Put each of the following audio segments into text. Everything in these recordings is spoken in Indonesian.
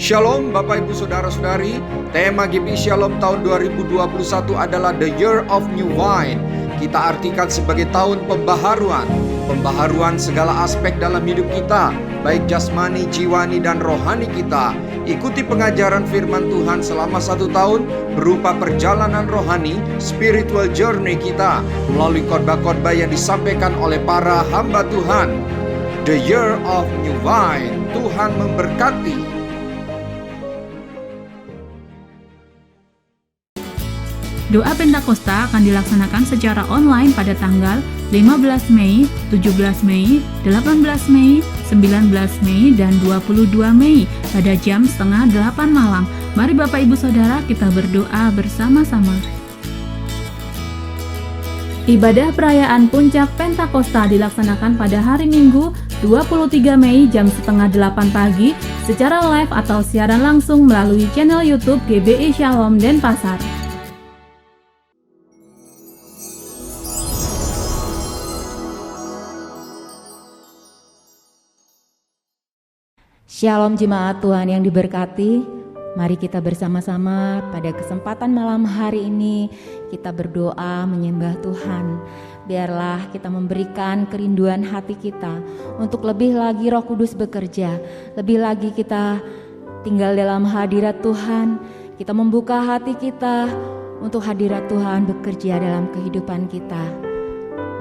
Shalom Bapak Ibu Saudara-saudari, tema GPI Shalom tahun 2021 adalah The Year of New Wine. Kita artikan sebagai tahun pembaharuan. Pembaharuan segala aspek dalam hidup kita, baik jasmani, jiwani, dan rohani kita. Ikuti pengajaran firman Tuhan selama 1 tahun berupa perjalanan rohani, spiritual journey kita melalui khotbah-khotbah yang disampaikan oleh para hamba Tuhan. The Year of New Wine. Tuhan memberkati. Doa Pentakosta akan dilaksanakan secara online pada tanggal 15 Mei, 17 Mei, 18 Mei, 19 Mei, dan 22 Mei pada jam 7:30 malam. Mari Bapak Ibu Saudara kita berdoa bersama-sama. Ibadah perayaan Puncak Pentakosta dilaksanakan pada hari Minggu 23 Mei jam 7:30 pagi secara live atau siaran langsung melalui channel YouTube GBI Shalom Denpasar. Shalom jemaat Tuhan yang diberkati, mari kita bersama-sama pada kesempatan malam hari ini kita berdoa menyembah Tuhan. Biarlah kita memberikan kerinduan hati kita untuk lebih lagi Roh Kudus bekerja, lebih lagi kita tinggal dalam hadirat Tuhan, kita membuka hati kita untuk hadirat Tuhan bekerja dalam kehidupan kita.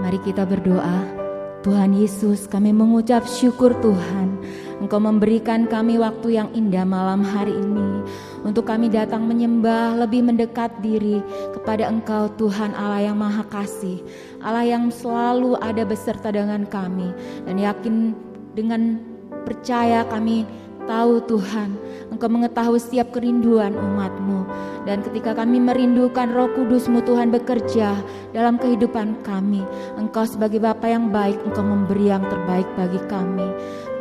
Mari kita berdoa. Tuhan Yesus, kami mengucap syukur Tuhan, Engkau memberikan kami waktu yang indah malam hari ini untuk kami datang menyembah, lebih mendekat diri kepada Engkau Tuhan Allah yang Maha Kasih, Allah yang selalu ada beserta dengan kami, dan yakin dengan percaya kami tahu Tuhan, Engkau mengetahui setiap kerinduan umat-Mu. Dan ketika kami merindukan Roh Kudus-Mu Tuhan bekerja dalam kehidupan kami, Engkau sebagai Bapa yang baik, Engkau memberi yang terbaik bagi kami.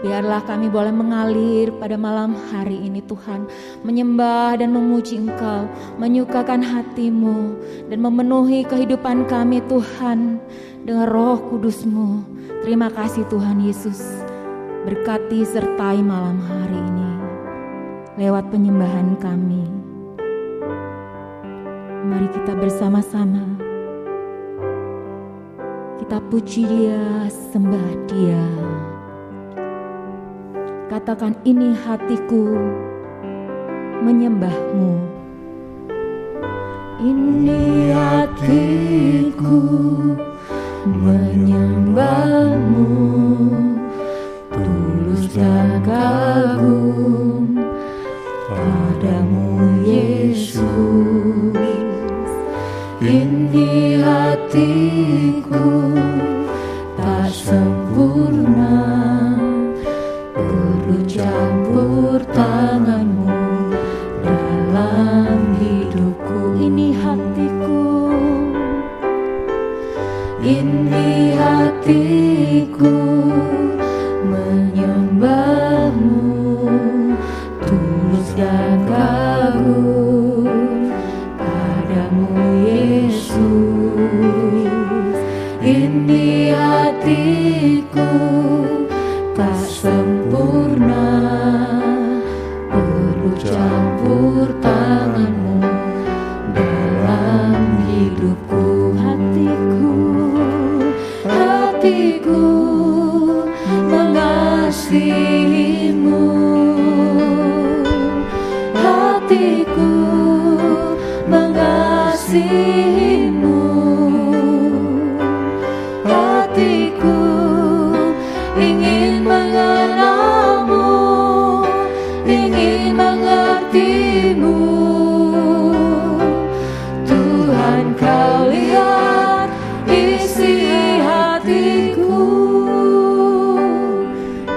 Biarlah kami boleh mengalir pada malam hari ini Tuhan, menyembah dan memuji Engkau, menyukakan hati-Mu, dan memenuhi kehidupan kami Tuhan dengan Roh Kudus-Mu. Terima kasih Tuhan Yesus. Berkati sertai malam hari ini lewat penyembahan kami. Mari kita bersama-sama kita puji Dia, sembah Dia. Katakan, ini hatiku menyembah-Mu. Ini hatiku menyembah-Mu, tulus dan kagum padamu Yesus. Ini hatiku tak sempurna, perlu campur tangan-Mu dalam hidupku. Ini hatiku, ini hatiku menyembah-Mu, tulus dan kagum padamu Yesus. Ini hatiku tak sempurna, perlu campur tangan-Mu dalam hidupku. Hatiku mengasihi-Mu, hatiku mengasihi-Mu, hatiku ingin mengenal-Mu, ingin mengerti-Mu. Tuhan, Kau lihat isi hatiku.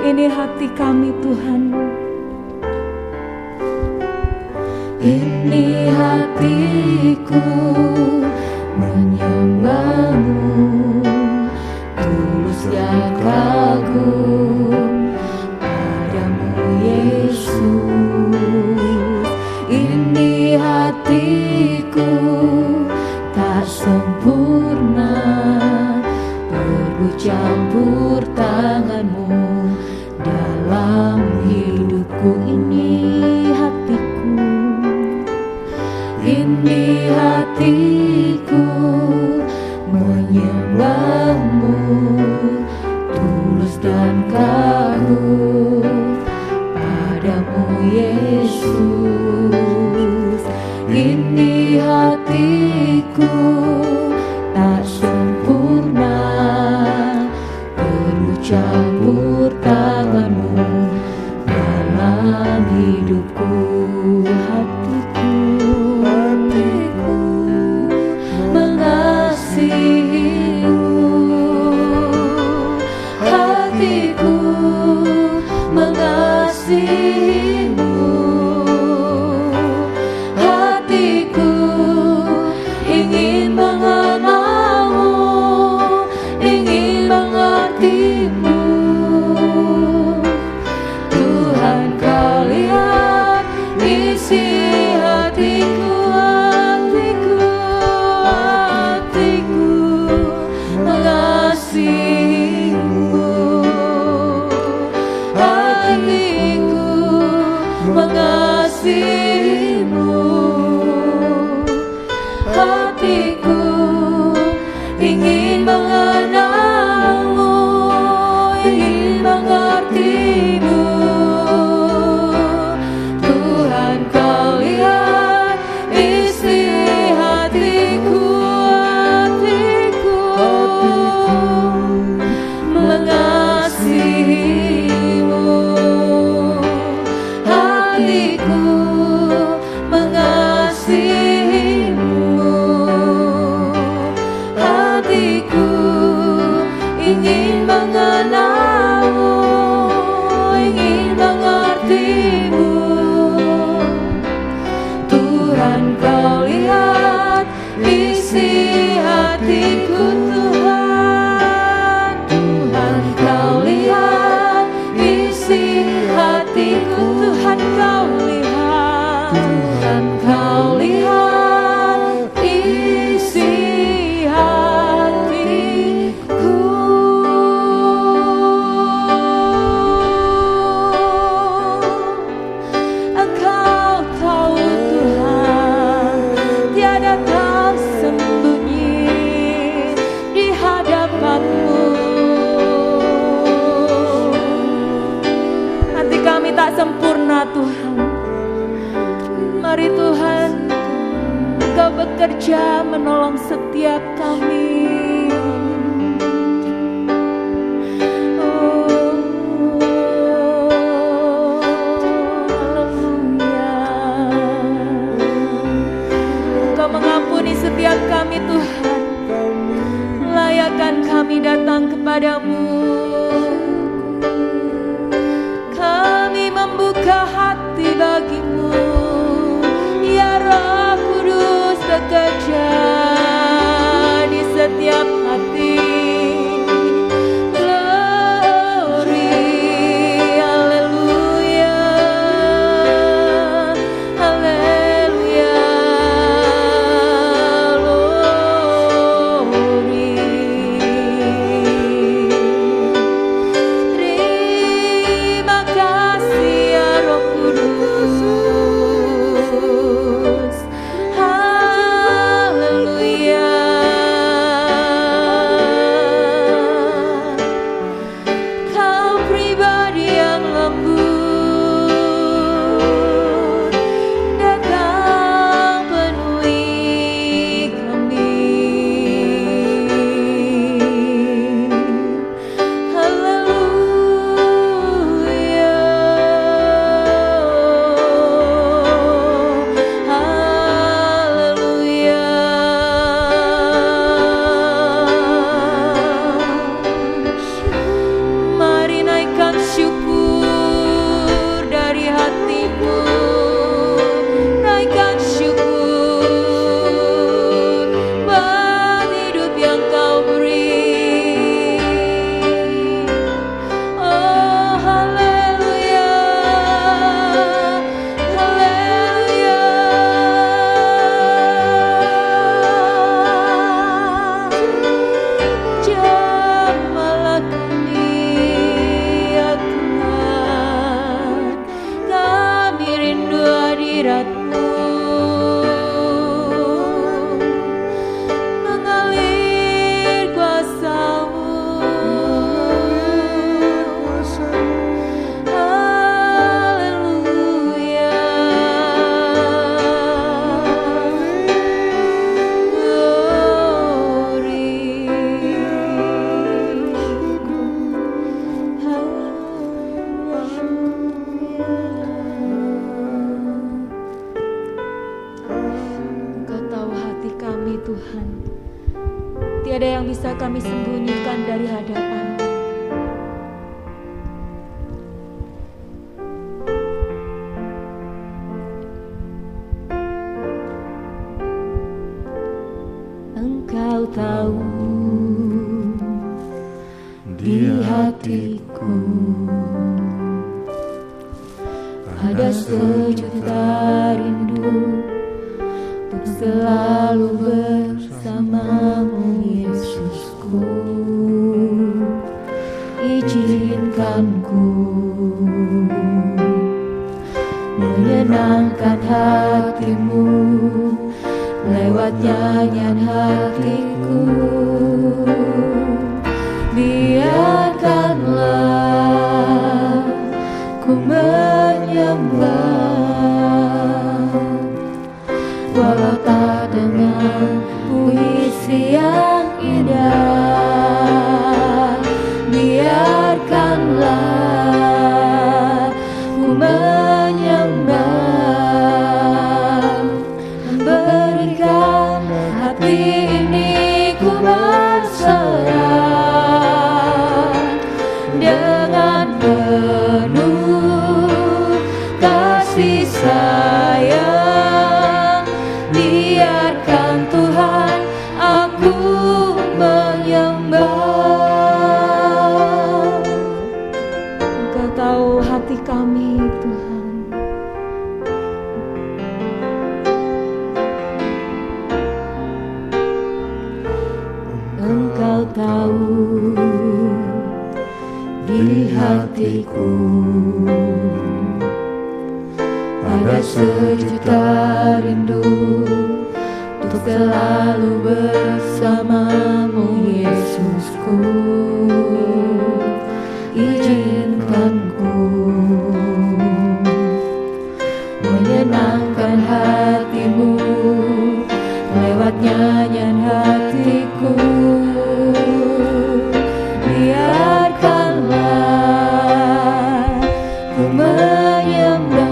Ini hati kami Tuhan. Ini hatiku menyembah-Mu, tulus dan kagum padamu Yesus. Ini hatiku tak sempurna, perlu campur tangan-Mu dalam hidupku. Ini hatiku menyembahmu, tulus dan kagum padamu Yesus. Ini hatiku tak sempurna, perlu campur tanganmu dalam hidupku. Hatiku mengasihimu, hatiku mengasihimu, hatiku ingin mengenalmu, ingin mengertimu. Tuhan, kau lihat isi hatiku, hatiku mengasihimu, hatiku mengasihimu, hatiku ingin mengenalmu, ingin mengertimu. Tuhan, kau lihat isi hatiku, mengasihimu, hatiku mengasihimu, hatiku ingin mengenalmu, ingin mengertimu. Tuhan, kau lihat isi hatiku, Tuhan. Tuhan, kau lihat isi hatiku, Tuhan, kau lihat. Tuhan, kau lihat isi hatiku. Engkau tahu Tuhan, tiada tersembunyi di hadapan-Mu. Hati kami tak sempurna Tuhan. Mari Tuhan, Engkau bekerja menolong setiap kami. Engkau mengampuni setiap kami Tuhan. Layakkan kami datang kepadamu. Kami membuka hati bagi-Mu. Ya Roh Kudus bekerja di setiap hati. Glory, haleluya, haleluya, glory. Terima kasih ya Roh Kudus. Haleluya. Kau pribadi yang lembut, datang penuhi kami. Haleluya, haleluya. Mari naikkan syukur dari hatimu, naikkan syukur buat hidup yang Kau beri. Oh haleluya, haleluya. Jamahlah kami ya Tuhan, kami rindu hadirat-Mu. Tiada yang bisa kami sembunyikan dari hadapan-Mu. Engkau tahu di hatiku ada sejuta rindu untuk selalu bersamamu, Yesusku. Izinkan ku menyenangkan hatimu lewat nyanyian hatiku. Biarkanlah ku menyembah, walau tak dengan puisi yang indah. Biarkanlah ku menyembah, memberikan hati ini ku berserah dengan penuh kasih sayang. Biarkan Tuhan aku menyembah. Engkau tahu hati kami, Tuhan. Engkau tahu di hatiku ada sejuta rindu untuk selalu bersamamu, Yesusku. Izinkan ku menyenangkan hatimu lewat nyanyian hatiku. Biarkanlah ku menyembah,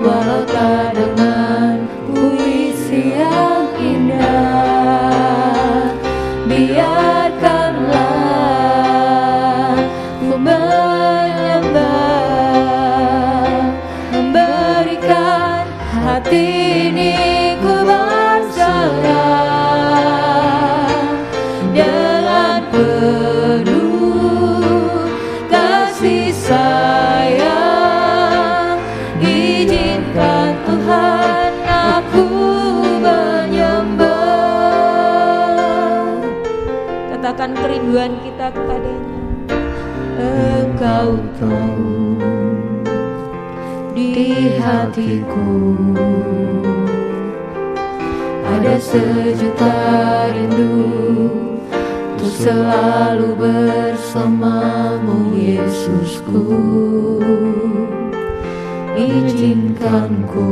walau tak dengan puisi yang indah. Biarkanlah ku menyembah, memberikan hati ini ku berserah dengan penuh kasih sayang. Izinkan Tuhan aku menyembah. Katakan kerinduan kita kepadanya. Engkau tahu di hatiku ada sejuta rindu untuk selalu bersamamu, Yesusku. Izinkan ku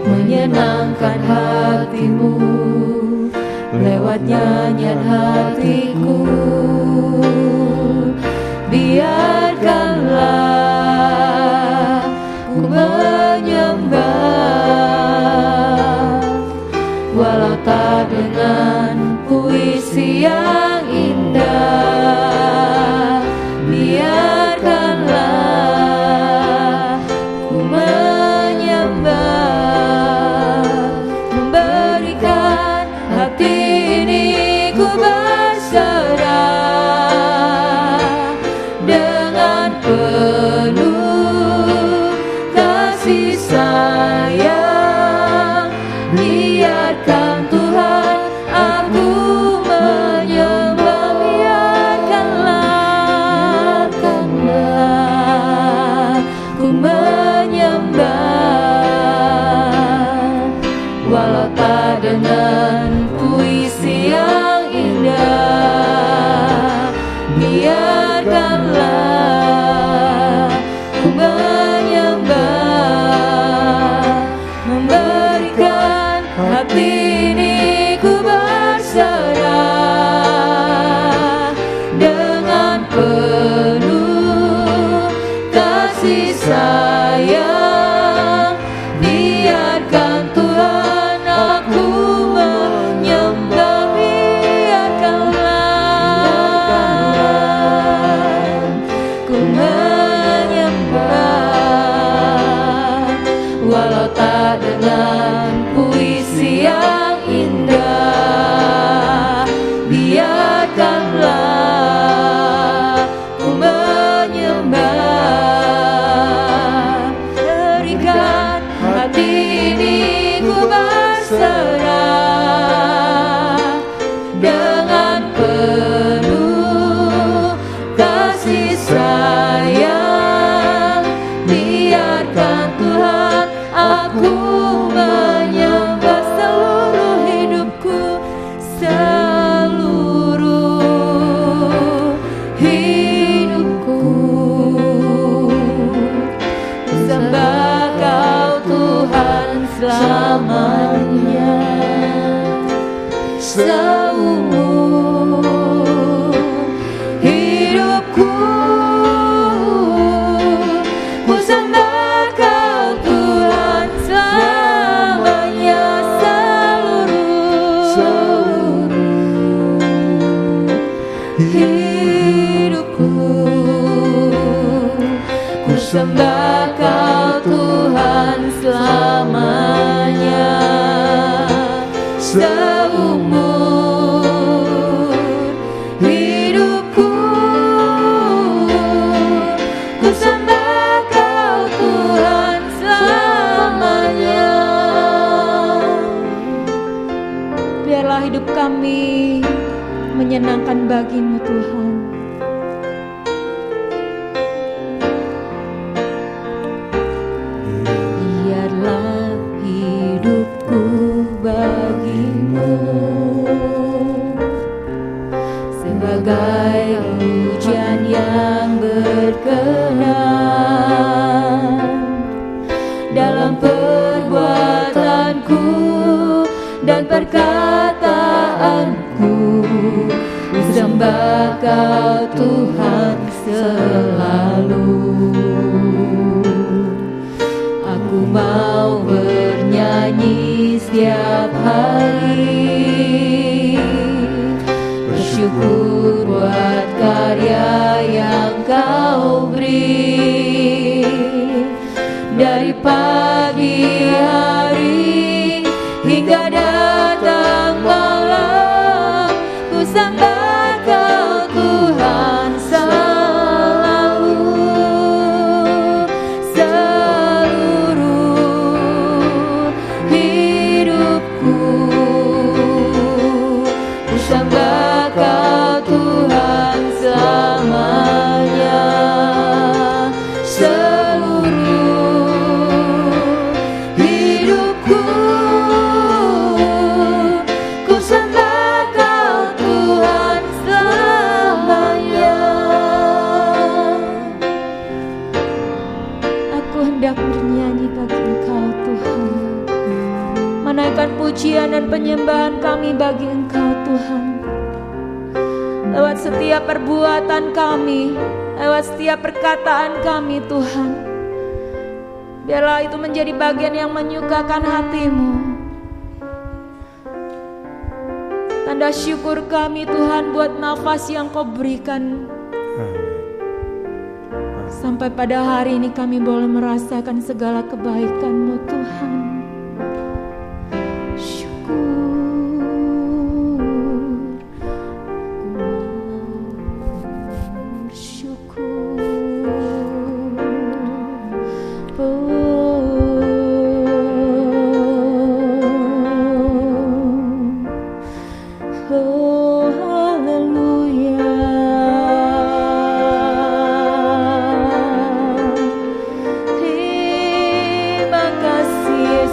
menyenangkan hatimu lewat nyanyian hatiku. Biarkanlah ku menyembah, walau tak dengan puisi yang indah. Biarkanlah ku menyembah, memberikan hati ini ku berserah selamanya. Seumur hidupku ku sembah Kau Tuhan selamanya. Seluruh hidupku ku sembah Kau Tuhan selamanya. Seumur hidupku ku sembah Kau Tuhan selamanya. Biarlah hidup kami menyenangkan bagi-Mu Tuhan. Biarlah hidupku bagi-Mu sebagai pujian yang berkenan dalam perbuatanku dan perkataanku. Ku sembah Kau Tuhan selalu. Aku mau bernyanyi setiap hari, bersyukur buat karya yang Kau beri. Dari pagi hari hingga datang malam, ku sembah Kau Tuhan selalu. Seluruh hidupku ku sembah Kau Tuhan selamanya. Seluruh hidupku ku sembah Kau Tuhan selamanya. Aku hendak bernyanyi bagi Engkau Tuhan, menaikkan pujian dan penyembahan kami bagi Engkau Tuhan. Lewat setiap perbuatan kami, lewat setiap perkataan kami Tuhan, biarlah itu menjadi bagian yang menyukakan hati-Mu. Tanda syukur kami Tuhan buat nafas yang Kau berikan. Sampai pada hari ini kami boleh merasakan segala kebaikan-Mu Tuhan. Terima kasih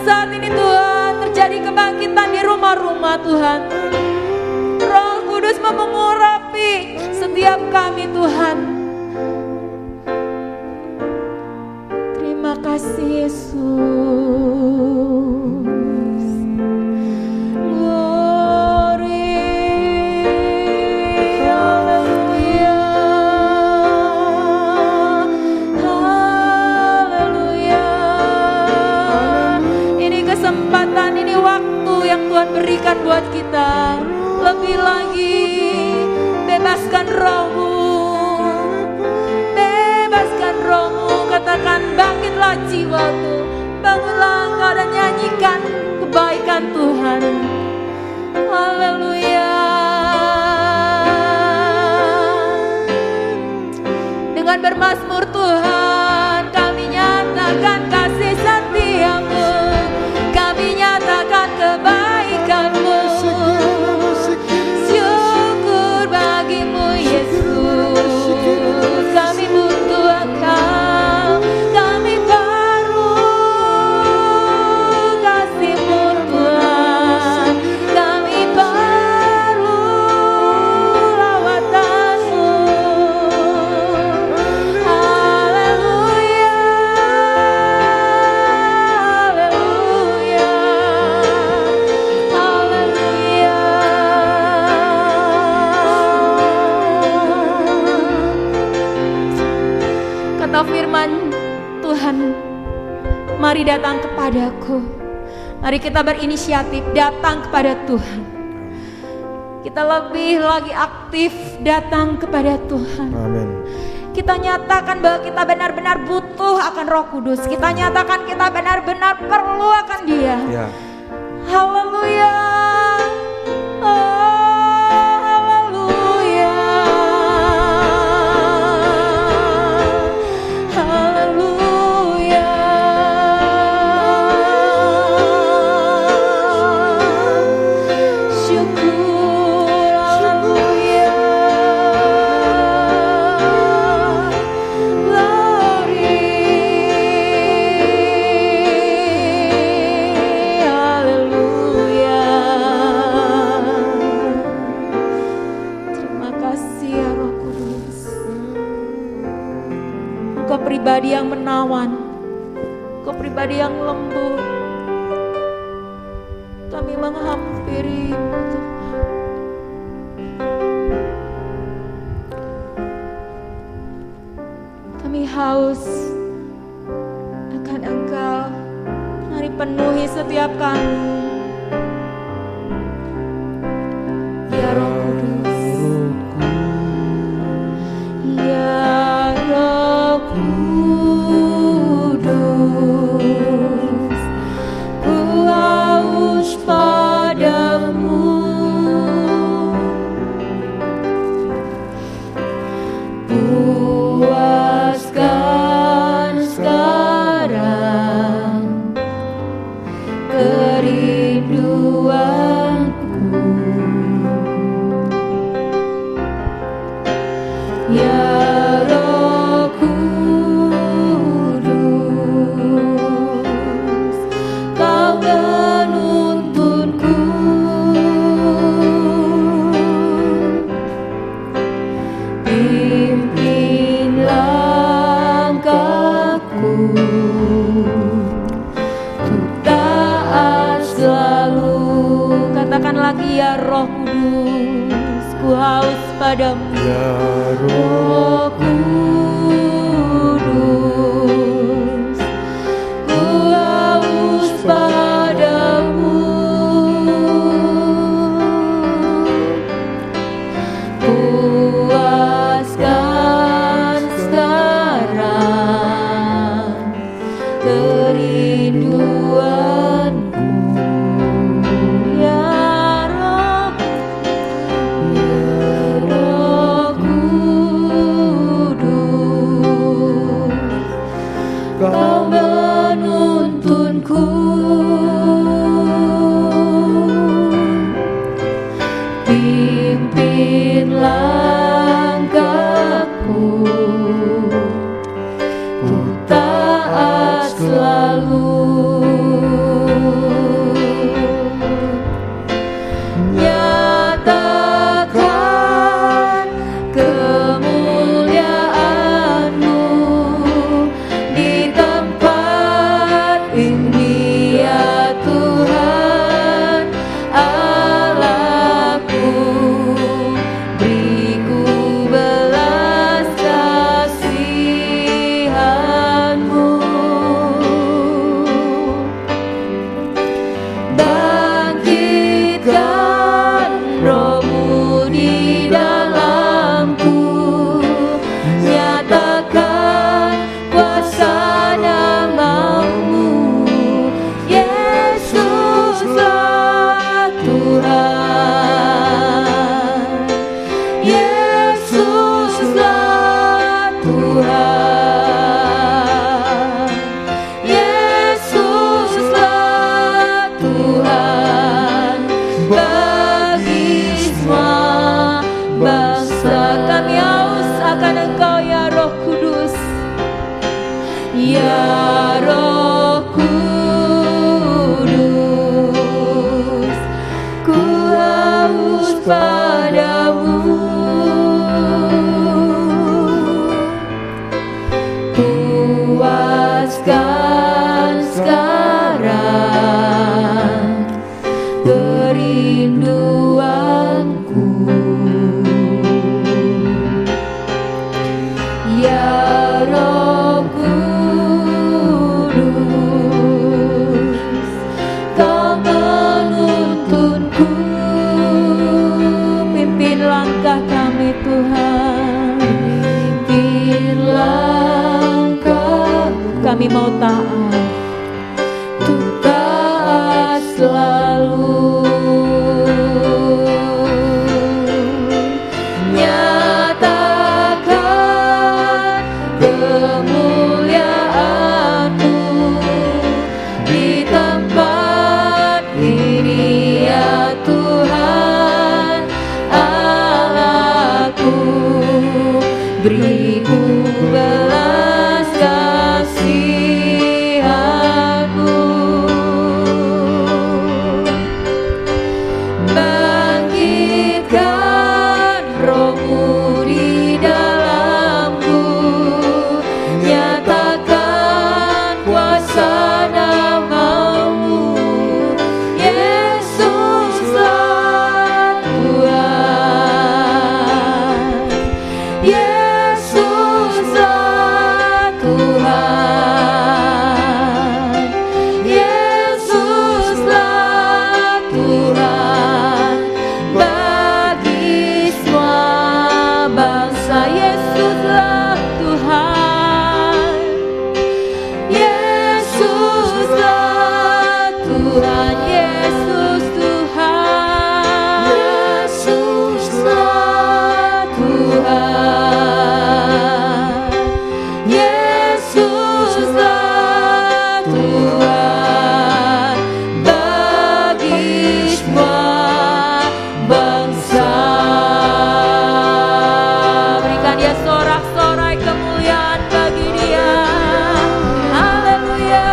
saat ini Tuhan terjadi kebangkitan di rumah-rumah Tuhan. Roh Kudus mau mengurapi setiap kami Tuhan. Terima kasih Yesus. Tuhan berikan buat kita lebih lagi. Bebaskan rohmu, bebaskan rohmu. Katakan bangkitlah jiwaku, bangunlah engkau dan nyanyikan kebaikan Tuhan. Haleluya. Dengan bermazmur Tuhan kami nyatakan kasih setiamu, kami nyatakan kebaikanmu. Syukur bagimu Yesus, kami butuh Engkau, kami baru kasih-Mu Tuhan, kami baru lawatan-Mu. Haleluya, haleluya, haleluya. Kata firman Tuhan, mari datang kepadaku. Mari kita berinisiatif datang kepada Tuhan. Kita lebih lagi aktif datang kepada Tuhan. Amin. Kita nyatakan bahwa kita benar-benar butuh akan Roh Kudus. Kita nyatakan kita benar-benar perlu akan Dia. Ya. Haleluya. Oh, haleluya. Haleluya. Syukur, haleluya. Glory. Haleluya. Terima kasih ya Roh Kudus. Engkau pribadi yang menawan, Engkau pribadi yang lembut. Kami menghampiri-Mu Tuhan. Kami haus akan Engkau. Mari penuhi setiap kami. Ya Roh Kudus, ya Roh Kudus, ku haus padamu. Puaskan sekarang kerinduanku. Ya Roh Kudus, Kau penuntunku. Pimpin langkahku untuk taat selalu. Katakan lagi ya Roh Kudus, ku haus padamu. Ya Roh Kudus, ku haus padamu. Puaskan sekarang kerinduanku. Ya Roh Kudus, Kau menuntunku. Pimpin langkahku, ku taat selalu. kami mau taat, untuk taat selalu. Nyatakan kemuliaan-Mu di tempat ini ya Tuhan Allahku. Beriku belas kasihan-Mu, bangkitkan Roh-Mu di dalamku, nyatakan kuasa nama-Mu, Yesuslah Tuhan, Yesuslah Tuhan, Yesuslah Tuhan, bagi semua bangsa. Yesuslah Tuhan, Yesuslah Tuhan, Yesus Tuhan, Yesuslah Tuhan, Yesuslah Tuhan, bagi semua bangsa. Berikan Dia sorak-sorai kemuliaan bagi Dia. Haleluya.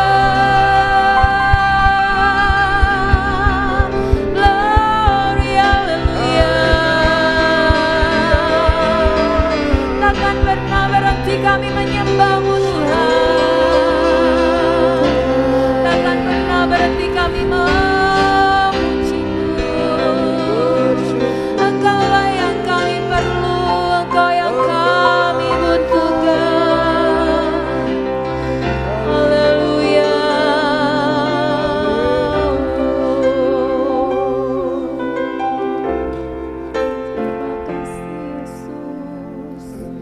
Glory, haleluya. Takkan pernah berhenti kami menyembah-Mu Tuhan. Takkan pernah berhenti kami memuji-Mu. Engkaulah yang kami perlu, Engkau yang kami butuhkan. Haleluya. Terima kasih Yesus.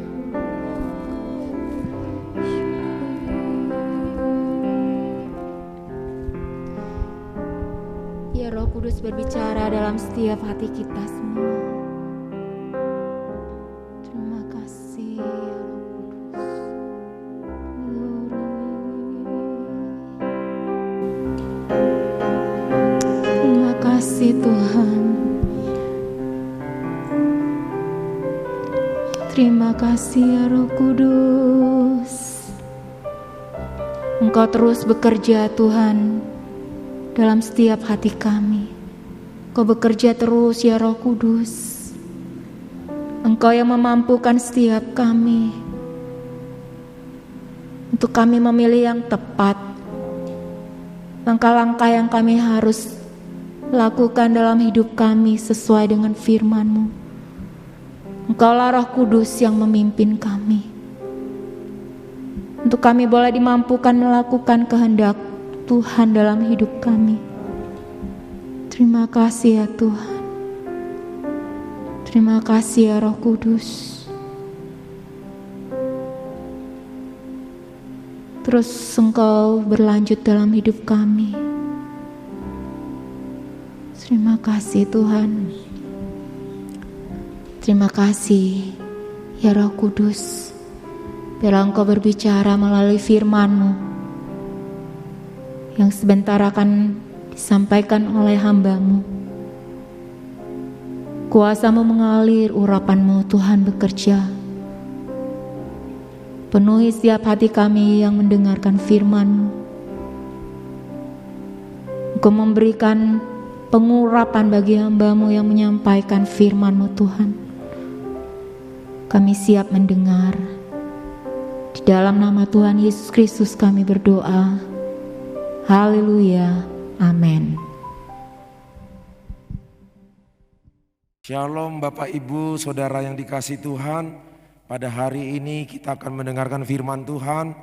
Ya Roh Kudus berbicara dalam setiap hati kita semua. Terima kasih ya Roh Kudus. Terima kasih Tuhan. Terima kasih ya Roh Kudus. Engkau terus bekerja Tuhan dalam setiap hati kami. Engkau bekerja terus ya Roh Kudus. Engkau yang memampukan setiap kami untuk kami memilih yang tepat, langkah-langkah yang kami harus lakukan dalam hidup kami sesuai dengan firman-Mu. Engkaulah Roh Kudus yang memimpin kami, untuk kami boleh dimampukan melakukan kehendak Tuhan dalam hidup kami. Terima kasih ya Tuhan. Terima kasih ya Roh Kudus. Terus Engkau berlanjut dalam hidup kami. Terima kasih Tuhan. Terima kasih ya Roh Kudus. Biarlah Engkau berbicara melalui firman-Mu yang sebentar akan disampaikan oleh hamba-Mu. Kuasa-Mu mengalir, urapan-Mu Tuhan bekerja. Penuhi setiap hati kami yang mendengarkan firman-Mu. Engkau memberikan pengurapan bagi hamba-Mu yang menyampaikan firman-Mu Tuhan. Kami siap mendengar. Di dalam nama Tuhan Yesus Kristus kami berdoa. Haleluya. Amin. Shalom Bapak Ibu Saudara yang dikasihi Tuhan. Pada hari ini kita akan mendengarkan firman Tuhan.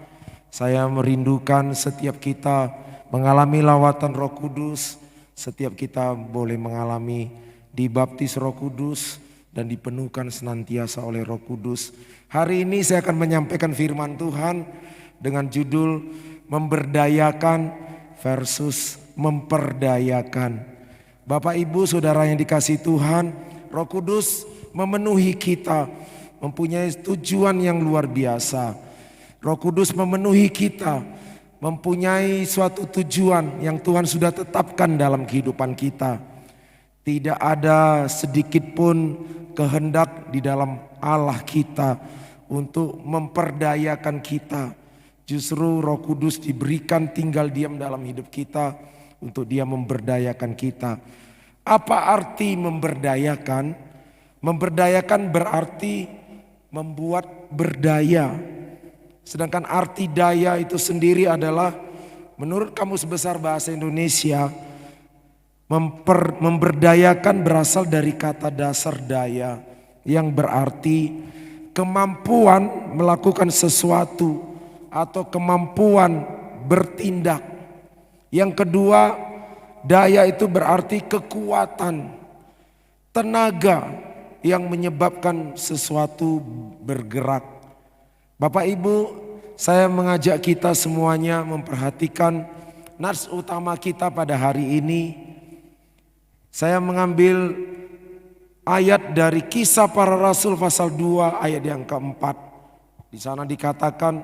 Saya merindukan setiap kita mengalami lawatan Roh Kudus. Setiap kita boleh mengalami dibaptis Roh Kudus dan dipenuhkan senantiasa oleh Roh Kudus. Hari ini saya akan menyampaikan firman Tuhan dengan judul memberdayakan versus memperdayakan. Bapak Ibu Saudara yang dikasihi Tuhan, Roh Kudus memenuhi kita, mempunyai tujuan yang luar biasa. Roh Kudus memenuhi kita, mempunyai suatu tujuan yang Tuhan sudah tetapkan dalam kehidupan kita. Tidak ada sedikit pun kehendak di dalam Allah kita untuk memperdayakan kita. Justru Roh Kudus diberikan tinggal diam dalam hidup kita untuk Dia memberdayakan kita. Apa arti memberdayakan? Memberdayakan berarti membuat berdaya. Sedangkan arti daya itu sendiri adalah menurut Kamus Besar Bahasa Indonesia, memberdayakan berasal dari kata dasar daya yang berarti kemampuan melakukan sesuatu atau kemampuan bertindak. Yang kedua, daya itu berarti kekuatan, tenaga yang menyebabkan sesuatu bergerak. Bapak Ibu, saya mengajak kita semuanya memperhatikan nats utama kita pada hari ini. Saya mengambil ayat dari Kisah Para Rasul pasal 2 ayat yang keempat. Di sana dikatakan,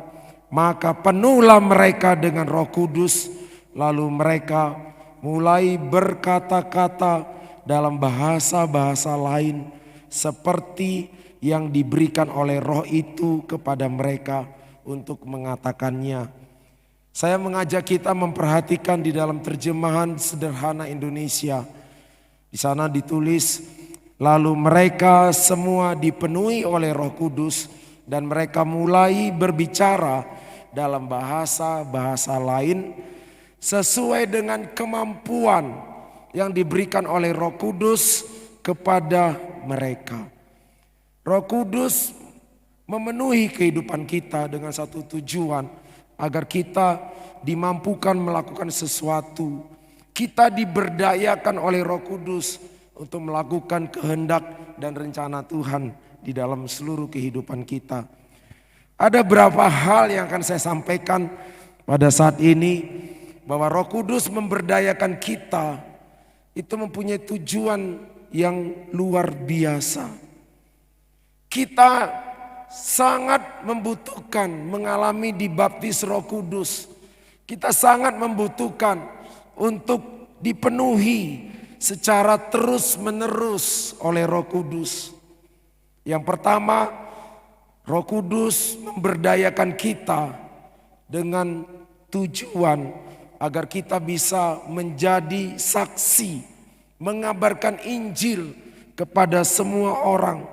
maka penuhlah mereka dengan Roh Kudus, lalu mereka mulai berkata-kata dalam bahasa-bahasa lain seperti yang diberikan oleh Roh itu kepada mereka untuk mengatakannya. Saya mengajak kita memperhatikan di dalam terjemahan sederhana Indonesia. Di sana ditulis, lalu mereka semua dipenuhi oleh Roh Kudus dan mereka mulai berbicara dalam bahasa-bahasa lain sesuai dengan kemampuan yang diberikan oleh Roh Kudus kepada mereka. Roh Kudus memenuhi kehidupan kita dengan satu tujuan, agar kita dimampukan melakukan sesuatu. Kita diberdayakan oleh Roh Kudus untuk melakukan kehendak dan rencana Tuhan di dalam seluruh kehidupan kita. Ada beberapa hal yang akan saya sampaikan pada saat ini, bahwa Roh Kudus memberdayakan kita itu mempunyai tujuan yang luar biasa. Kita sangat membutuhkan mengalami dibaptis Roh Kudus. Kita sangat membutuhkan untuk dipenuhi secara terus-menerus oleh Roh Kudus. Yang pertama, Roh Kudus memberdayakan kita dengan tujuan agar kita bisa menjadi saksi, mengabarkan Injil kepada semua orang.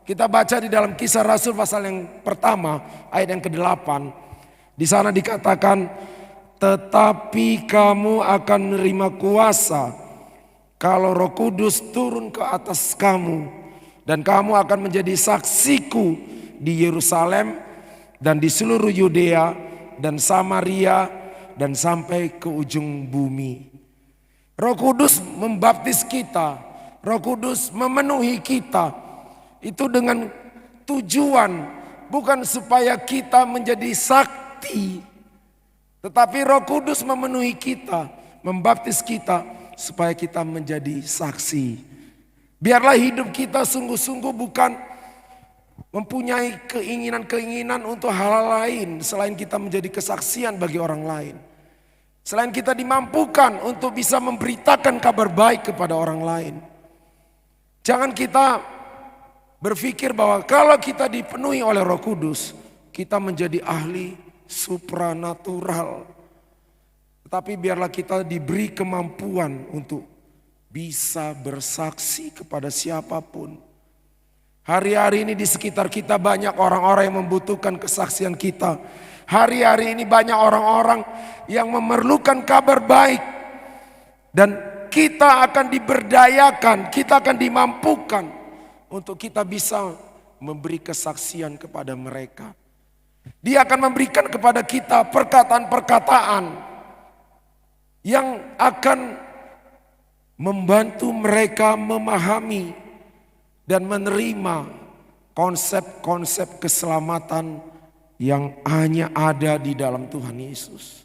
Kita baca di dalam Kisah Rasul pasal yang pertama ayat yang ke-8. Di sana dikatakan, tetapi kamu akan menerima kuasa kalau Roh Kudus turun ke atas kamu, dan kamu akan menjadi saksiku di Yerusalem dan di seluruh Yudea dan Samaria dan sampai ke ujung bumi. Roh Kudus membaptis kita, Roh Kudus memenuhi kita. Itu dengan tujuan bukan supaya kita menjadi sakti, tetapi Roh Kudus memenuhi kita, membaptis kita supaya kita menjadi saksi. Biarlah hidup kita sungguh-sungguh bukan mempunyai keinginan-keinginan untuk hal lain selain kita menjadi kesaksian bagi orang lain. Selain kita dimampukan untuk bisa memberitakan kabar baik kepada orang lain. Jangan kita berpikir bahwa kalau kita dipenuhi oleh Roh Kudus, kita menjadi ahli supranatural. Tetapi biarlah kita diberi kemampuan untuk bisa bersaksi kepada siapapun. Hari-hari ini di sekitar kita banyak orang-orang yang membutuhkan kesaksian kita. Hari-hari ini banyak orang-orang yang memerlukan kabar baik. Dan kita akan diberdayakan, kita akan dimampukan untuk kita bisa memberi kesaksian kepada mereka. Dia akan memberikan kepada kita perkataan-perkataan yang akan membantu mereka memahami dan menerima konsep-konsep keselamatan yang hanya ada di dalam Tuhan Yesus.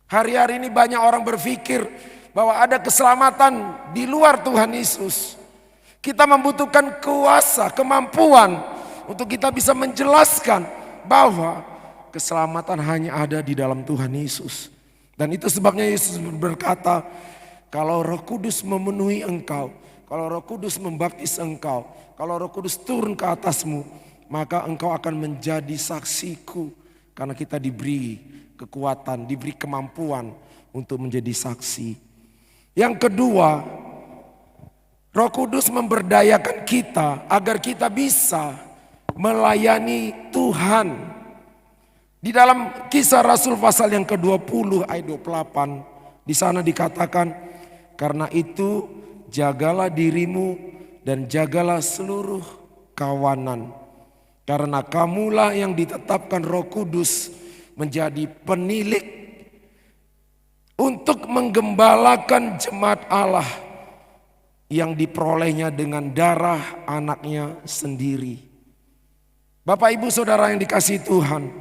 Hari-hari ini banyak orang berpikir bahwa ada keselamatan di luar Tuhan Yesus. Kita membutuhkan kuasa, kemampuan untuk kita bisa menjelaskan bahwa keselamatan hanya ada di dalam Tuhan Yesus. Dan itu sebabnya Yesus berkata, kalau Roh Kudus memenuhi engkau, kalau Roh Kudus membaptis engkau, kalau Roh Kudus turun ke atasmu, maka engkau akan menjadi saksiku. Karena kita diberi kekuatan, diberi kemampuan untuk menjadi saksi. Yang kedua, Roh Kudus memberdayakan kita agar kita bisa melayani Tuhan. Di dalam Kisah Rasul pasal yang ke-20 ayat 28, di sana dikatakan, karena itu jagalah dirimu dan jagalah seluruh kawanan. Karena kamulah yang ditetapkan Roh Kudus menjadi penilik untuk menggembalakan jemaat Allah yang diperolehnya dengan darah anaknya sendiri. Bapak ibu saudara yang dikasihi Tuhan,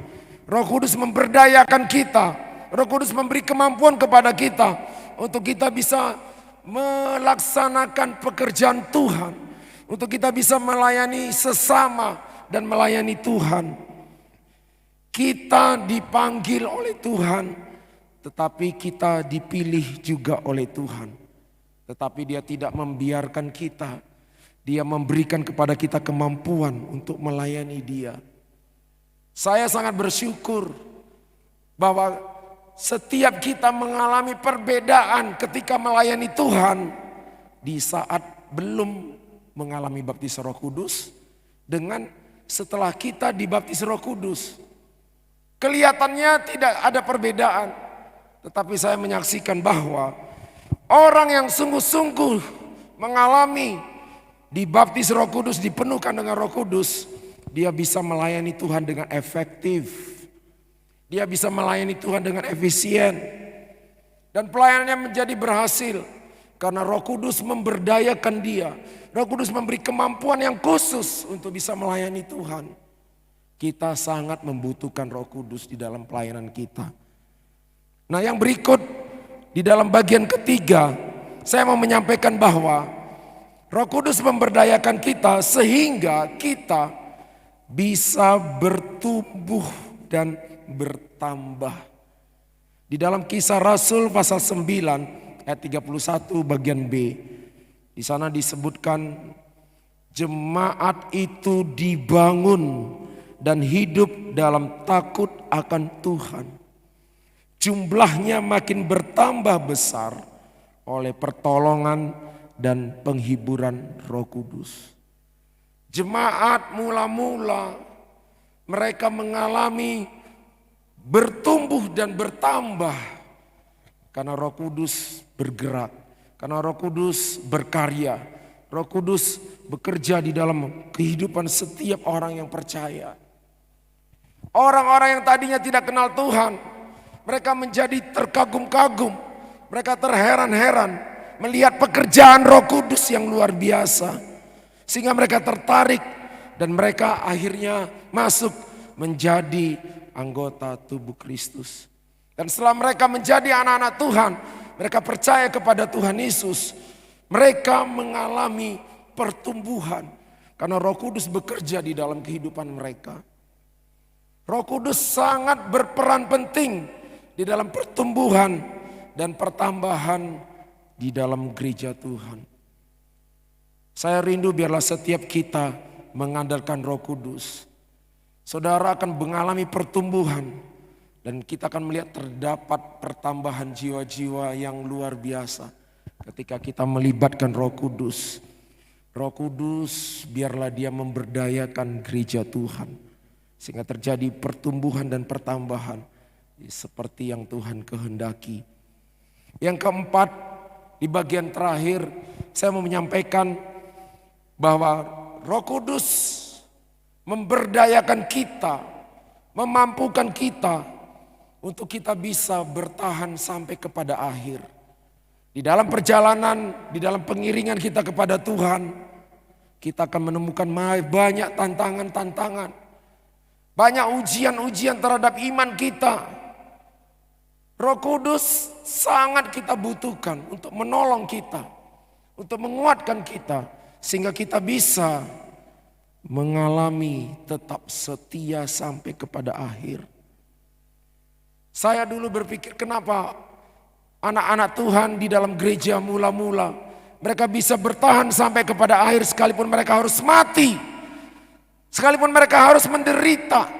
Roh Kudus memberdayakan kita. Roh Kudus memberi kemampuan kepada kita untuk kita bisa melaksanakan pekerjaan Tuhan, untuk kita bisa melayani sesama dan melayani Tuhan. Kita dipanggil oleh Tuhan, tetapi kita dipilih juga oleh Tuhan. Tetapi Dia tidak membiarkan kita. Dia memberikan kepada kita kemampuan untuk melayani Dia. Saya sangat bersyukur bahwa setiap kita mengalami perbedaan ketika melayani Tuhan di saat belum mengalami baptis Roh Kudus dengan setelah kita dibaptis Roh Kudus. Kelihatannya tidak ada perbedaan, tetapi saya menyaksikan bahwa orang yang sungguh-sungguh mengalami dibaptis Roh Kudus, dipenuhkan dengan Roh Kudus, dia bisa melayani Tuhan dengan efektif. Dia bisa melayani Tuhan dengan efisien. Dan pelayanannya menjadi berhasil karena Roh Kudus memberdayakan dia. Roh Kudus memberi kemampuan yang khusus untuk bisa melayani Tuhan. Kita sangat membutuhkan Roh Kudus di dalam pelayanan kita. Nah, yang berikut di dalam bagian ketiga, saya mau menyampaikan bahwa Roh Kudus memberdayakan kita sehingga kita bisa bertumbuh dan bertambah. Di dalam Kisah Rasul pasal 9 ayat 31 bagian B. Di sana disebutkan jemaat itu dibangun dan hidup dalam takut akan Tuhan. Jumlahnya makin bertambah besar oleh pertolongan dan penghiburan Roh Kudus. Jemaat mula-mula mereka mengalami bertumbuh dan bertambah karena Roh Kudus bergerak, karena Roh Kudus berkarya. Roh Kudus bekerja di dalam kehidupan setiap orang yang percaya. Orang-orang yang tadinya tidak kenal Tuhan, mereka menjadi terkagum-kagum, mereka terheran-heran melihat pekerjaan Roh Kudus yang luar biasa. Sehingga mereka tertarik dan mereka akhirnya masuk menjadi anggota tubuh Kristus. Dan setelah mereka menjadi anak-anak Tuhan, mereka percaya kepada Tuhan Yesus, mereka mengalami pertumbuhan karena Roh Kudus bekerja di dalam kehidupan mereka. Roh Kudus sangat berperan penting di dalam pertumbuhan dan pertambahan di dalam gereja Tuhan. Saya rindu biarlah setiap kita mengandalkan Roh Kudus. Saudara akan mengalami pertumbuhan dan kita akan melihat terdapat pertambahan jiwa-jiwa yang luar biasa ketika kita melibatkan Roh Kudus. Roh Kudus biarlah dia memberdayakan gereja Tuhan sehingga terjadi pertumbuhan dan pertambahan seperti yang Tuhan kehendaki. Yang keempat, di bagian terakhir saya mau menyampaikan bahwa Roh Kudus memberdayakan kita, memampukan kita untuk kita bisa bertahan sampai kepada akhir. Di dalam perjalanan, di dalam pengiringan kita kepada Tuhan, kita akan menemukan banyak tantangan-tantangan. Banyak ujian-ujian terhadap iman kita. Roh Kudus sangat kita butuhkan untuk menolong kita, untuk menguatkan kita, sehingga kita bisa mengalami tetap setia sampai kepada akhir. Saya dulu berpikir, kenapa anak-anak Tuhan di dalam gereja mula-mula mereka bisa bertahan sampai kepada akhir sekalipun mereka harus mati, sekalipun mereka harus menderita,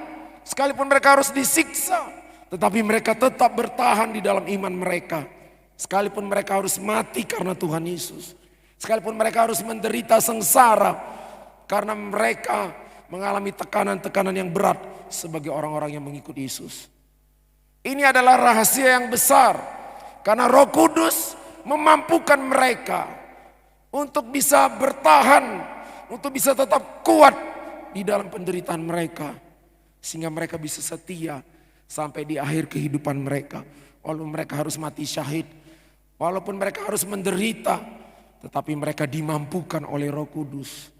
sekalipun mereka harus disiksa, tetapi mereka tetap bertahan di dalam iman mereka. Sekalipun mereka harus mati karena Tuhan Yesus, sekalipun mereka harus menderita sengsara karena mereka mengalami tekanan-tekanan yang berat sebagai orang-orang yang mengikut Yesus. Ini adalah rahasia yang besar, karena Roh Kudus memampukan mereka untuk bisa bertahan, untuk bisa tetap kuat di dalam penderitaan mereka, sehingga mereka bisa setia sampai di akhir kehidupan mereka. Walaupun mereka harus mati syahid, walaupun mereka harus menderita, tetapi mereka dimampukan oleh Roh Kudus.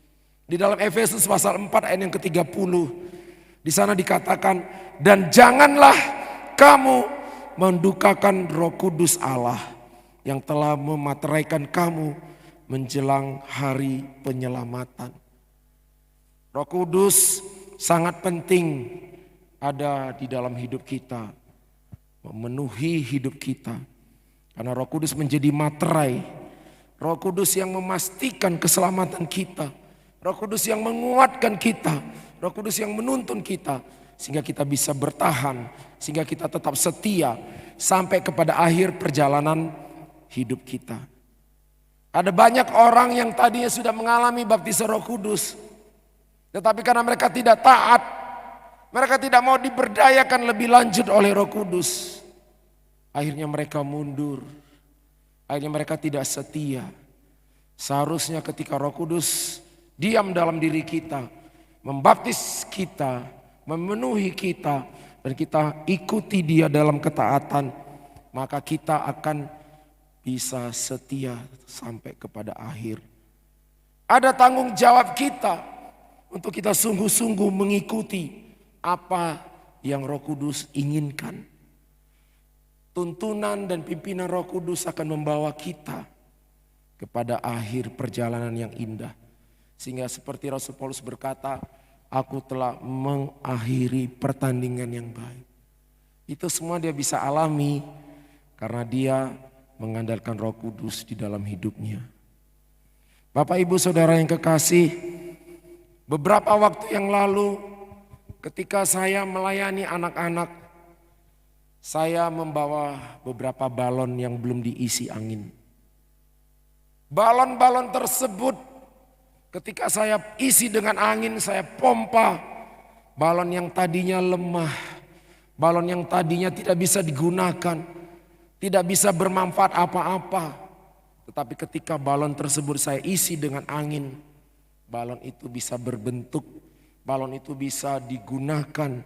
Di dalam Efesus pasal 4 ayat yang ke-30, di sana dikatakan, dan janganlah kamu mendukakan Roh Kudus Allah yang telah memateraikan kamu menjelang hari penyelamatan. Roh Kudus sangat penting ada di dalam hidup kita, memenuhi hidup kita. Karena Roh Kudus menjadi materai, Roh Kudus yang memastikan keselamatan kita, Roh Kudus yang menguatkan kita, Roh Kudus yang menuntun kita, sehingga kita bisa bertahan, sehingga kita tetap setia sampai kepada akhir perjalanan hidup kita. Ada banyak orang yang tadinya sudah mengalami baptisan Roh Kudus, tetapi karena mereka tidak taat, mereka tidak mau diberdayakan lebih lanjut oleh Roh Kudus, akhirnya mereka mundur, akhirnya mereka tidak setia. Seharusnya ketika Roh Kudus diam dalam diri kita, membaptis kita, memenuhi kita, dan kita ikuti Dia dalam ketaatan, maka kita akan bisa setia sampai kepada akhir. Ada tanggung jawab kita untuk kita sungguh-sungguh mengikuti apa yang Roh Kudus inginkan. Tuntunan dan pimpinan Roh Kudus akan membawa kita kepada akhir perjalanan yang indah. Sehingga seperti Rasul Paulus berkata, aku telah mengakhiri pertandingan yang baik. Itu semua dia bisa alami karena dia mengandalkan Roh Kudus di dalam hidupnya. Bapak Ibu Saudara yang kekasih, beberapa waktu yang lalu ketika saya melayani anak-anak, saya membawa beberapa balon yang belum diisi angin. Balon-balon tersebut ketika saya isi dengan angin, saya pompa, balon yang tadinya lemah, balon yang tadinya tidak bisa digunakan, tidak bisa bermanfaat apa-apa. Tetapi ketika balon tersebut saya isi dengan angin, balon itu bisa berbentuk, balon itu bisa digunakan,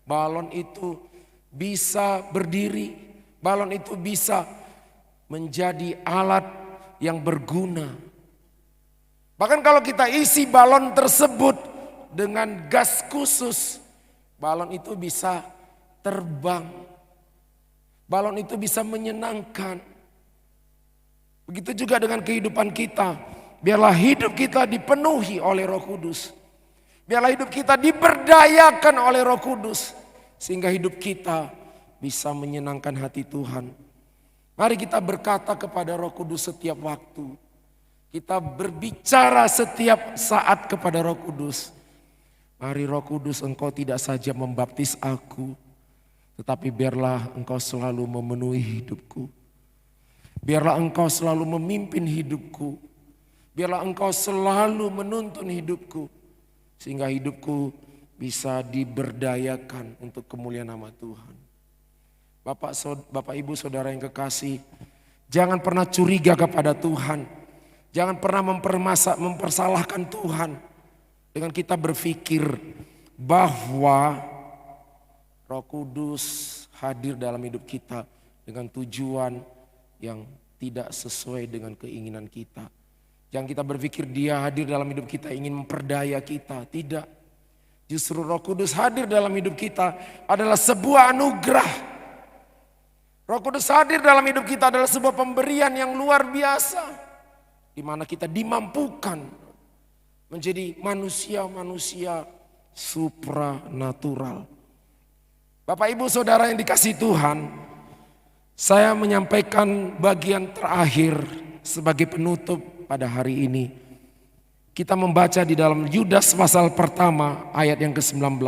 balon itu bisa berdiri, balon itu bisa menjadi alat yang berguna. Bahkan kalau kita isi balon tersebut dengan gas khusus, balon itu bisa terbang. Balon itu bisa menyenangkan. Begitu juga dengan kehidupan kita. Biarlah hidup kita dipenuhi oleh Roh Kudus. Biarlah hidup kita diberdayakan oleh Roh Kudus. Sehingga hidup kita bisa menyenangkan hati Tuhan. Mari kita berkata kepada Roh Kudus setiap waktu. Kita berbicara setiap saat kepada Roh Kudus. Mari Roh Kudus, Engkau tidak saja membaptis aku, tetapi biarlah Engkau selalu memenuhi hidupku. Biarlah Engkau selalu memimpin hidupku. Biarlah Engkau selalu menuntun hidupku. Sehingga hidupku bisa diberdayakan untuk kemuliaan nama Tuhan. Bapak Ibu Saudara yang kekasih, jangan pernah curiga kepada Tuhan. Jangan pernah mempersalahkan Tuhan dengan kita berpikir bahwa Roh Kudus hadir dalam hidup kita dengan tujuan yang tidak sesuai dengan keinginan kita. Jangan kita berpikir Dia hadir dalam hidup kita ingin memperdaya kita. Tidak. Justru Roh Kudus hadir dalam hidup kita adalah sebuah anugerah. Roh Kudus hadir dalam hidup kita adalah sebuah pemberian yang luar biasa. Di mana kita dimampukan menjadi manusia-manusia supranatural. Bapak Ibu Saudara yang dikasihi Tuhan, saya menyampaikan bagian terakhir sebagai penutup pada hari ini. Kita membaca di dalam Yudas pasal pertama ayat yang ke-19.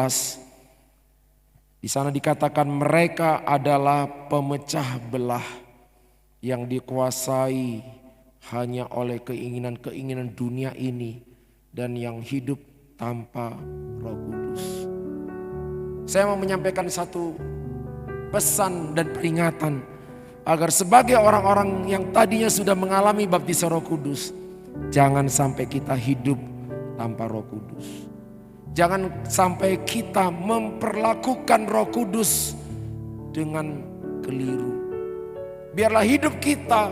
Di sana dikatakan mereka adalah pemecah belah yang dikuasai hanya oleh keinginan-keinginan dunia ini dan yang hidup tanpa Roh Kudus. Saya mau menyampaikan satu pesan dan peringatan agar sebagai orang-orang yang tadinya sudah mengalami baptisan Roh Kudus, jangan sampai kita hidup tanpa Roh Kudus. Jangan sampai kita memperlakukan Roh Kudus dengan keliru. Biarlah hidup kita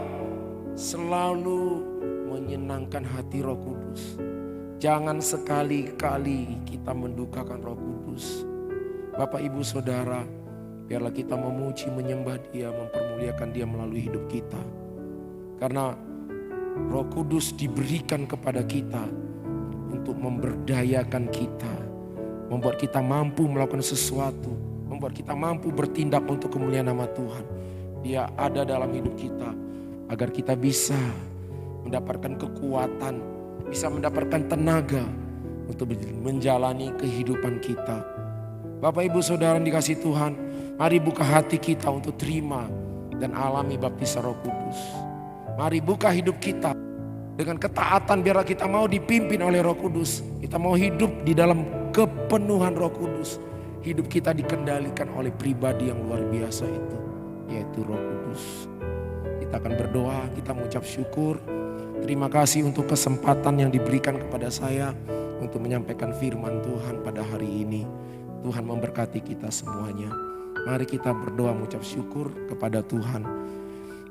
selalu menyenangkan hati Roh Kudus. Jangan sekali-kali kita mendukakan Roh Kudus. Bapak Ibu Saudara, biarlah kita memuji, menyembah Dia, mempermuliakan Dia melalui hidup kita. Karena Roh Kudus diberikan kepada kita untuk memberdayakan kita, membuat kita mampu melakukan sesuatu, membuat kita mampu bertindak untuk kemuliaan nama Tuhan. Dia ada dalam hidup kita agar kita bisa mendapatkan kekuatan, bisa mendapatkan tenaga untuk menjalani kehidupan kita. Bapak Ibu Saudara yang dikasihi Tuhan, mari buka hati kita untuk terima dan alami baptisan Roh Kudus. Mari buka hidup kita dengan ketaatan, biarlah kita mau dipimpin oleh Roh Kudus. Kita mau hidup di dalam kepenuhan Roh Kudus. Hidup kita dikendalikan oleh pribadi yang luar biasa itu, yaitu Roh Kudus. Kita akan berdoa, kita mengucap syukur. Terima kasih untuk kesempatan yang diberikan kepada saya untuk menyampaikan firman Tuhan pada hari ini. Tuhan memberkati kita semuanya. Mari kita berdoa mengucap syukur kepada Tuhan.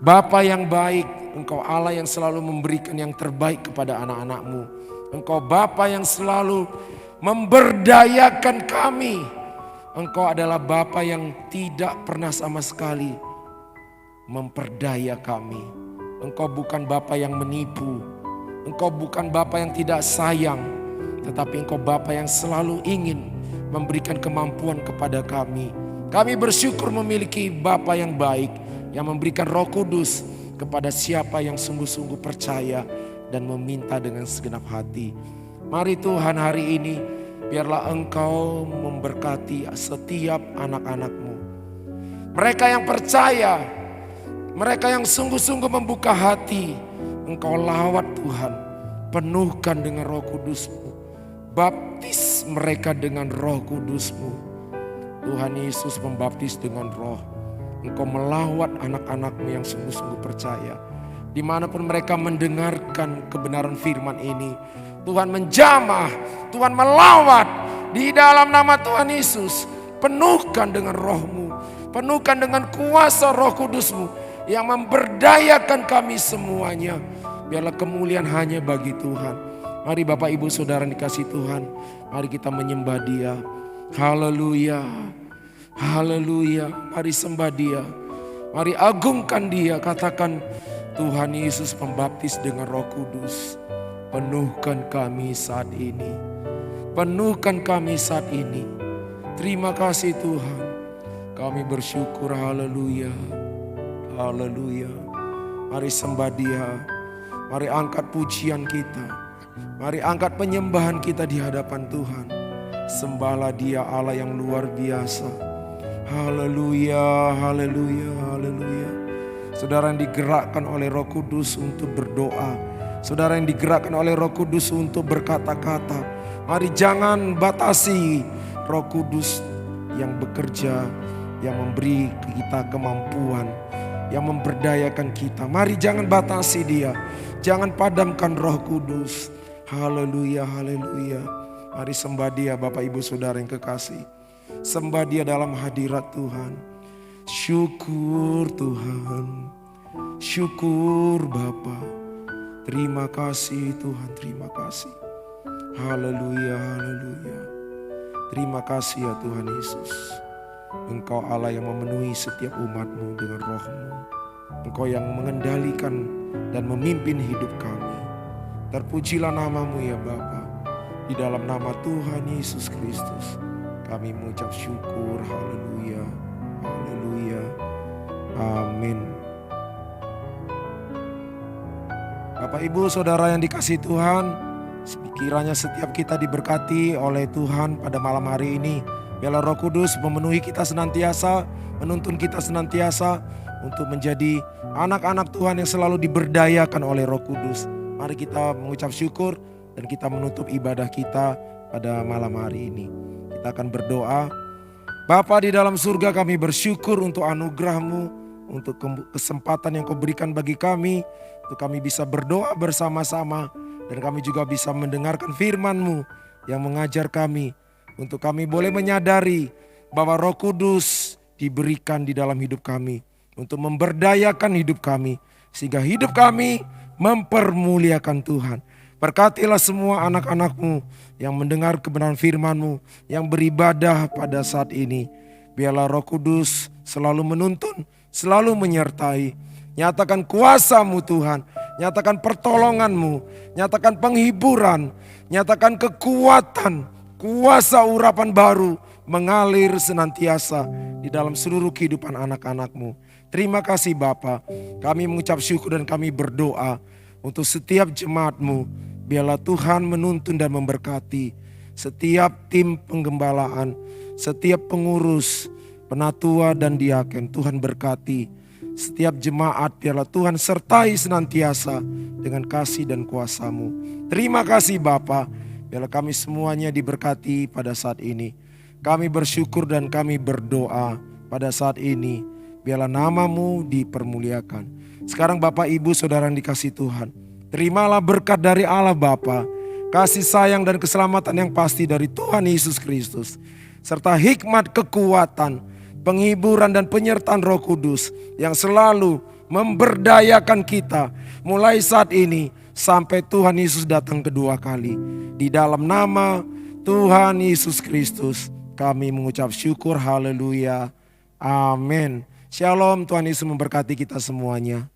Bapa yang baik, Engkau Allah yang selalu memberikan yang terbaik kepada anak-anak-Mu. Engkau Bapa yang selalu memberdayakan kami. Engkau adalah Bapa yang tidak pernah sama sekali memperdaya kami. Engkau bukan Bapa yang menipu. Engkau bukan Bapa yang tidak sayang. Tetapi Engkau Bapa yang selalu ingin memberikan kemampuan kepada kami. Kami bersyukur memiliki Bapa yang baik, yang memberikan Roh Kudus kepada siapa yang sungguh-sungguh percaya dan meminta dengan segenap hati. Mari Tuhan hari ini biarlah Engkau memberkati setiap anak-anak-Mu. Mereka yang percaya, mereka yang sungguh-sungguh membuka hati, Engkau lawat Tuhan, penuhkan dengan Roh Kudus-Mu. Baptis mereka dengan Roh Kudus-Mu. Tuhan Yesus membaptis dengan Roh. Engkau melawat anak-anak-Mu yang sungguh-sungguh percaya. Dimanapun mereka mendengarkan kebenaran firman ini, Tuhan menjamah, Tuhan melawat di dalam nama Tuhan Yesus. Penuhkan dengan Roh-Mu, penuhkan dengan kuasa Roh Kudus-Mu yang memberdayakan kami semuanya. Biarlah kemuliaan hanya bagi Tuhan. Mari Bapak Ibu Saudara dikasih Tuhan, mari kita menyembah Dia. Haleluya, haleluya. Mari sembah Dia, mari agungkan Dia. Katakan, Tuhan Yesus pembaptis dengan Roh Kudus, penuhkan kami saat ini, penuhkan kami saat ini. Terima kasih Tuhan, kami bersyukur. Haleluya, haleluya. Mari sembah Dia, mari angkat pujian kita, mari angkat penyembahan kita di hadapan Tuhan. Sembahlah Dia, Allah yang luar biasa. Haleluya, haleluya, haleluya. Saudara yang digerakkan oleh Roh Kudus untuk berdoa, saudara yang digerakkan oleh Roh Kudus untuk berkata-kata, mari jangan batasi Roh Kudus yang bekerja, yang memberi kita kemampuan, yang memberdayakan kita. Mari jangan batasi Dia, jangan padamkan Roh Kudus. Haleluya, haleluya. Mari sembah Dia Bapak Ibu Saudara yang kekasih. Sembah Dia dalam hadirat Tuhan. Syukur Tuhan, syukur Bapa. Terima kasih Tuhan, terima kasih. Haleluya, haleluya. Terima kasih ya Tuhan Yesus. Engkau Allah yang memenuhi setiap umat-Mu dengan roh-Mu. Engkau yang mengendalikan dan memimpin hidup kami. Terpujilah nama-Mu ya Bapa. Di dalam nama Tuhan Yesus Kristus kami mengucap syukur. Haleluya. Haleluya. Amin. Bapak Ibu Saudara yang dikasihi Tuhan, kiranya setiap kita diberkati oleh Tuhan pada malam hari ini. Biarlah Roh Kudus memenuhi kita senantiasa, menuntun kita senantiasa untuk menjadi anak-anak Tuhan yang selalu diberdayakan oleh Roh Kudus. Mari kita mengucap syukur dan kita menutup ibadah kita pada malam hari ini. Kita akan berdoa. Bapa di dalam surga, kami bersyukur untuk anugerah-Mu, untuk kesempatan yang Kau berikan bagi kami, untuk kami bisa berdoa bersama-sama, dan kami juga bisa mendengarkan firman-Mu yang mengajar kami, untuk kami boleh menyadari bahwa Roh Kudus diberikan di dalam hidup kami, untuk memberdayakan hidup kami, sehingga hidup kami mempermuliakan Tuhan. Berkatilah semua anak-anak-Mu yang mendengar kebenaran firman-Mu, yang beribadah pada saat ini. Biarlah Roh Kudus selalu menuntun, selalu menyertai. Nyatakan kuasa-Mu Tuhan, nyatakan pertolongan-Mu, nyatakan penghiburan, nyatakan kekuatan, kuasa urapan baru mengalir senantiasa di dalam seluruh kehidupan anak-anak-Mu. Terima kasih Bapa, kami mengucap syukur dan kami berdoa untuk setiap jemaat-Mu. Biarlah Tuhan menuntun dan memberkati setiap tim penggembalaan, setiap pengurus, penatua dan diaken. Tuhan berkati setiap jemaat, biarlah Tuhan sertai senantiasa dengan kasih dan kuasa-Mu. Terima kasih Bapa, biarlah kami semuanya diberkati pada saat ini. Kami bersyukur dan kami berdoa pada saat ini. Biarlah nama-Mu dipermuliakan. Sekarang Bapak Ibu Saudara yang dikasihi Tuhan, terimalah berkat dari Allah Bapa, kasih sayang dan keselamatan yang pasti dari Tuhan Yesus Kristus, serta hikmat, kekuatan, penghiburan dan penyertaan Roh Kudus yang selalu memberdayakan kita mulai saat ini sampai Tuhan Yesus datang kedua kali. Di dalam nama Tuhan Yesus Kristus kami mengucap syukur. Haleluya. Amin. Shalom, Tuhan Yesus memberkati kita semuanya.